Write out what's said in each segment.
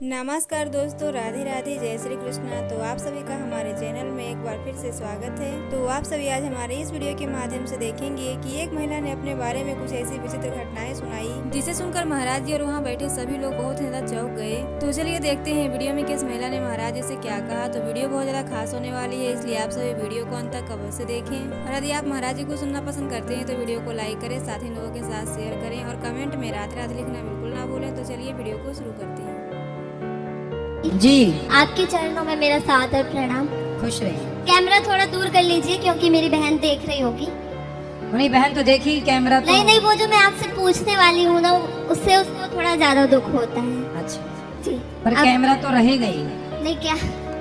नमस्कार दोस्तों, राधे राधे, जय श्री कृष्णा। तो आप सभी का हमारे चैनल में एक बार फिर से स्वागत है। तो आप सभी आज हमारे इस वीडियो के माध्यम से देखेंगे कि एक महिला ने अपने बारे में कुछ ऐसी विचित्र घटनाएं सुनाई जिसे सुनकर महाराज जी और वहाँ बैठे सभी लोग बहुत ज्यादा चौंक गए। तो चलिए देखते हैं वीडियो में किस महिला ने महाराज जी से क्या कहा। तो वीडियो बहुत ज्यादा खास होने वाली है, इसलिए आप सभी वीडियो को अंत तक अवश्य देखें। और यदि आप महाराज जी को सुनना पसंद करते हैं तो वीडियो को लाइक करें, साथ ही लोगों के साथ शेयर करें और कमेंट में राधे राधे लिखना बिल्कुल ना भूलें। तो चलिए वीडियो को शुरू करते हैं। जी, आपके चरणों में मेरा सादर प्रणाम। खुश रहिए। कैमरा थोड़ा दूर कर लीजिए क्योंकि मेरी बहन देख रही होगी। मेरी बहन तो देखी कैमरा तो। नहीं, वो जो मैं आपसे पूछने वाली हूँ ना, उससे उसको थोड़ा ज्यादा दुख होता है। अच्छा जी, पर कैमरा तो रहेगा ही। नहीं क्या?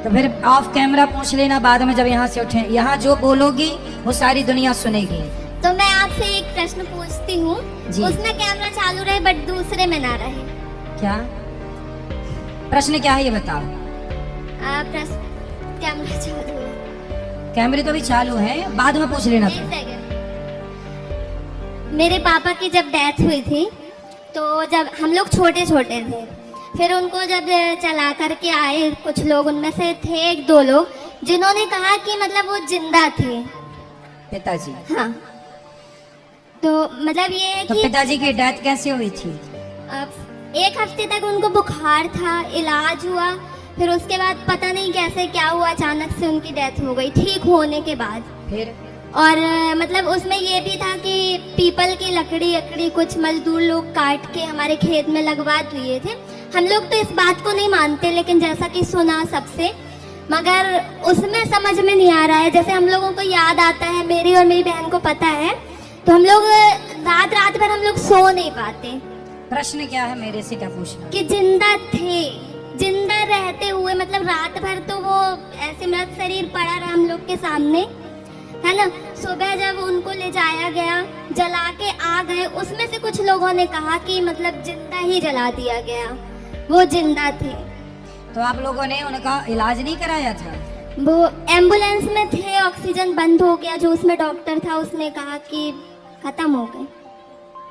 तो फिर ऑफ कैमरा पूछ लेना बाद में, जब यहाँ से उठे। यहाँ जो बोलोगी वो सारी दुनिया सुनेगी। तो मैं आपसे एक प्रश्न पूछती हूँ, जी। उसमें कैमरा चालू रहे बट दूसरे में ना रहे। क्या प्रश्न क्या है ये बताओ। प्रश्न कैमरा चालू है। कैमरे तो भी चालू है, बाद में पूछ लेना एक फिर। सेकंड। मेरे पापा की जब डेथ हुई थी तो जब हम लोग छोटे छोटे थे, फिर उनको जब चला करके आए कुछ लोग, उनमें से थे एक दो लोग जिन्होंने कहा कि मतलब वो जिंदा थे। पिताजी। हाँ, तो मतलब ये है तो कि पिताजी की डेथ कैसे हुई थी? एक हफ्ते तक उनको बुखार था, इलाज हुआ, फिर उसके बाद पता नहीं कैसे क्या हुआ, अचानक से उनकी डेथ हो गई ठीक होने के बाद। फिर और मतलब उसमें ये भी था कि पीपल की लकड़ी कुछ मजदूर लोग काट के हमारे खेत में लगवा दिए थे। हम लोग तो इस बात को नहीं मानते, लेकिन जैसा कि सुना सबसे, मगर उसमें समझ में नहीं आ रहा है। जैसे हम लोगों को याद आता है, मेरी और मेरी बहन को पता है, तो हम लोग रात भर हम लोग सो नहीं पाते। प्रश्न क्या है मेरे से, क्या पूछना? कि जिंदा थे, जिंदा रहते हुए, मतलब रात भर तो वो ऐसे मृत शरीर पड़ा रहा हम लोग के सामने, है ना। सुबह जब उनको ले जाया गया, जला के आ गए, उसमें से कुछ लोगों ने कहा कि मतलब जिंदा ही जला दिया गया, वो जिंदा थे। तो आप लोगों ने उनका इलाज नहीं कराया था? वो एम्बुलेंस में थे, ऑक्सीजन बंद हो गया, जो उसमें डॉक्टर था उसने कहा कि खत्म हो गए।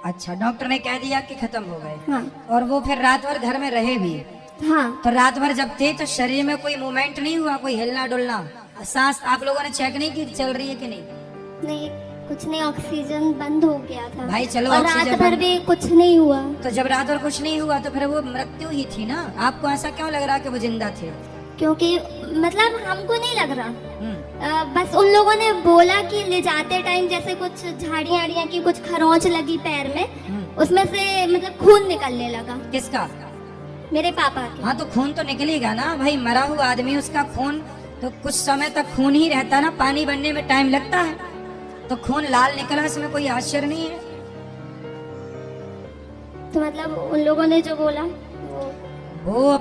अच्छा, डॉक्टर ने कह दिया कि खत्म हो गए। हाँ और वो फिर रात भर घर में रहे भी? हाँ। तो रात भर जब थे तो शरीर में कोई मूवमेंट नहीं हुआ, कोई हिलना डुलना, सांस आप लोगों ने चेक नहीं की चल रही है कि नहीं? नहीं, कुछ नहीं, ऑक्सीजन बंद हो गया था भाई चलो, और ऑक्सीजन रात भर बंद। भी कुछ नहीं हुआ। तो जब रात भर कुछ नहीं हुआ तो फिर वो मृत्यु ही थी ना। आपको ऐसा क्यों लग रहा कि वो जिंदा थे? क्योंकि मतलब हमको नहीं लग रहा, हम्म। बस उन लोगों ने बोला कि ले जाते टाइम जैसे कुछ झाड़ियाँ की कुछ खरोंच लगी पैर में, उसमें से मतलब खून निकलने लगा। किसका? मेरे पापा के। हाँ, तो खून तो निकलेगा ना भाई, मरा हुआ आदमी, उसका खून तो कुछ समय तक खून ही रहता ना, पानी बनने में टाइम लगता है, तो खून लाल निकला, इसमें कोई आश्चर्य नहीं है। तो मतलब उन लोगों ने जो बोला वो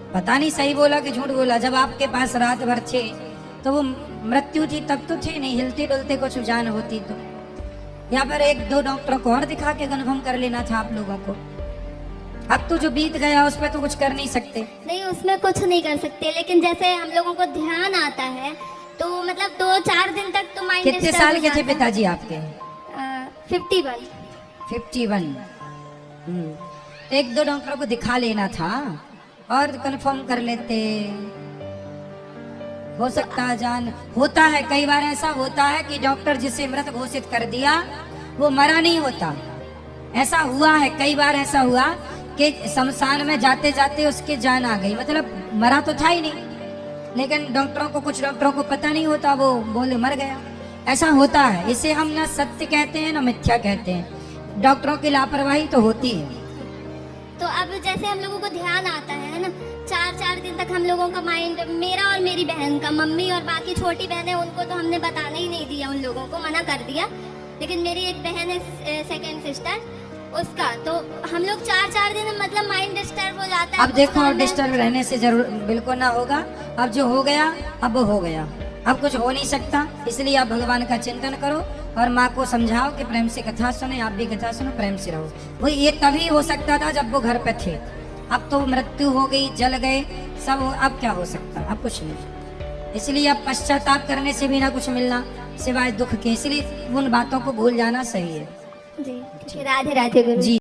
पता नहीं सही बोला कि झूठ बोला। जब आपके पास रात भर थे तो वो मृत्यु थी तब तो थे नहीं, हिलते डुलते कुछ जान होती तो यहाँ पर एक दो डॉक्टरों को और दिखा के कन्फर्म कर लेना था आप लोगों को। अब तो जो बीत गया उस पर तो कुछ कर नहीं सकते। नहीं, उसमें कुछ नहीं कर सकते, लेकिन जैसे हम लोगों को ध्यान आता है तो मतलब 2-4 दिन तक तो माइंड। कितने साल के थे पिताजी आपके? 51। 51। एक दो डॉक्टरों को दिखा लेना था और कंफर्म कर लेते। हो सकता है जान होता है, कई बार ऐसा होता है कि डॉक्टर जिसे मृत घोषित कर दिया वो मरा नहीं होता। ऐसा हुआ है, कई बार ऐसा हुआ कि शमशान में जाते जाते उसके जान आ गई, मतलब मरा तो था ही नहीं, लेकिन डॉक्टरों को, कुछ डॉक्टरों को पता नहीं होता, वो बोले मर गया। ऐसा होता है, इसे हम ना सत्य कहते हैं ना मिथ्या कहते हैं। डॉक्टरों की लापरवाही तो होती है। तो अब जैसे हम लोगों को ध्यान आता है ना, 4-4 दिन तक हम लोगों का माइंड, मेरा और मेरी बहन का, मम्मी और बाकी छोटी बहन है उनको तो हमने बताने ही नहीं दिया, उन लोगों को मना कर दिया, लेकिन मेरी एक बहन है सेकंड सिस्टर, उसका तो हम लोग 4-4 दिन मतलब माइंड डिस्टर्ब हो जाता है। अब देखो, डिस्टर्ब रहने से जरूर बिल्कुल ना होगा। अब जो हो गया अब वो हो गया, अब कुछ हो नहीं सकता, इसलिए आप भगवान का चिंतन करो और माँ को समझाओ कि प्रेम से कथा सुने, आप भी कथा सुनो, प्रेम से रहो। वो ये तभी हो सकता था जब वो घर पे थे, अब तो मृत्यु हो गई, जल गए सब, अब क्या हो सकता, अब कुछ नहीं। इसलिए अब पश्चाताप करने से भी ना कुछ मिलना सिवाय दुख के, इसलिए उन बातों को भूल जाना सही है। जी, राधे राधे गुरु जी।